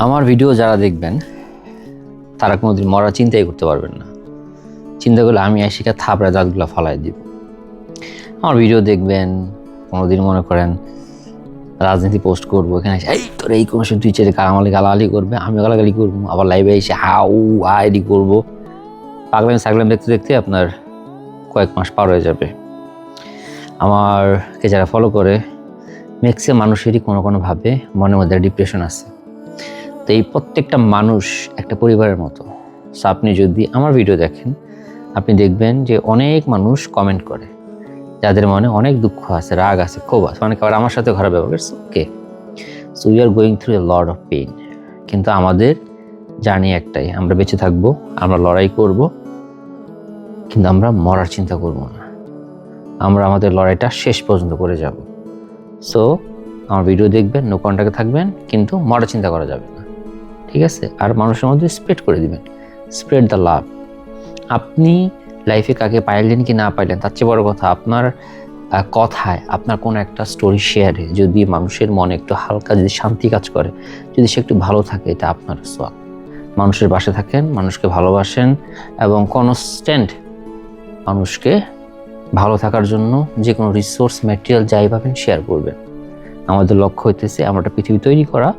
আমার ভিডিও যারা দেখবেন তারা কোনোদিন মরার চিন্তাই করতে পারবেন না। চিন্তা করলে আমি আশিকা থাপড়ে দাঁতগুলো ফালাই দিব। আমার ভিডিও দেখবেন, কোনোদিন মনে করেন রাজনীতি পোস্ট করবো, এখানে এসে এই তোর এই কোনো তুই চেয়ে গালাগালি করবে, আমিও গালাগালি করবো, আবার লাইভে এসে হাউ আইডি করবো। পাগলামি সাগলাম দেখতে দেখতে আপনার কয়েক মাস পার হয়ে যাবে। আমারকে যারা ফলো করে ম্যাক্সিমাম মানুষেরই কোনোভাবে মনের মধ্যে ডিপ্রেশন আছে। তো এই প্রত্যেকটা মানুষ একটা পরিবারের মতো। সো আপনি যদি আমার ভিডিও দেখেন, আপনি দেখবেন যে অনেক মানুষ কমেন্ট করে যাদের মনে অনেক দুঃখ আছে, রাগ আছে, ক্ষোভ আছে, অনেকে আবার আমার সাথে খারাপ ব্যবহার করছে। Okay, so we are going through a lot of pain. কিন্তু আমাদের জার্নি একটাই, আমরা বেঁচে থাকবো, আমরা লড়াই করব, কিন্তু আমরা মরার চিন্তা করব না। আমরা আমাদের লড়াইটা শেষ পর্যন্ত করে যাব। সো আমার ভিডিও দেখবেন, নো কন্টাক্টে থাকবেন, কিন্তু মরার চিন্তা করা যাবে না, ঠিক আছে? আর মানুষের মধ্যে স্প্রেড করে দিবেন, স্প্রেড দ্য লাভ। আপনি লাইফে কাকে পাইলেন কি না পাইলেন তার চেয়ে বড় কথা, আপনার কথায়, আপনার কোনো একটা স্টোরি শেয়ারে যদি মানুষের মনে একটু হালকা যদি শান্তি কাজ করে, যদি সে একটু ভালো থাকে, এটা আপনার সোয়াব। মানুষের পাশে থাকেন, মানুষকে ভালোবাসেন এবং কনস্ট্যান্ট মানুষকে ভালো থাকার জন্য যে কোনো রিসোর্স ম্যাটেরিয়াল যাই পাবেন শেয়ার করবেন। আমাদের লক্ষ্য হইতেছে আমরা একটা পৃথিবী তৈরি করা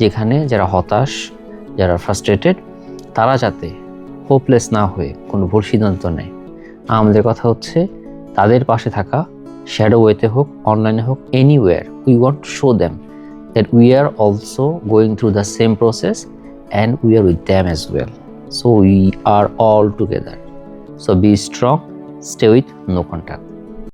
যেখানে যারা হতাশ, যারা ফ্রাস্ট্রেটেড, তারা যাতে হোপলেস না হয়ে কোনো ভুল সিদ্ধান্ত নেয়। আমাদের কথা হচ্ছে তাদের পাশে থাকা, শ্যাডো ওয়েতে হোক, অনলাইনে হোক, anywhere. We want to show them that we are also going through the same process and we are with them as well. So we are all together. So be strong, stay with no contact.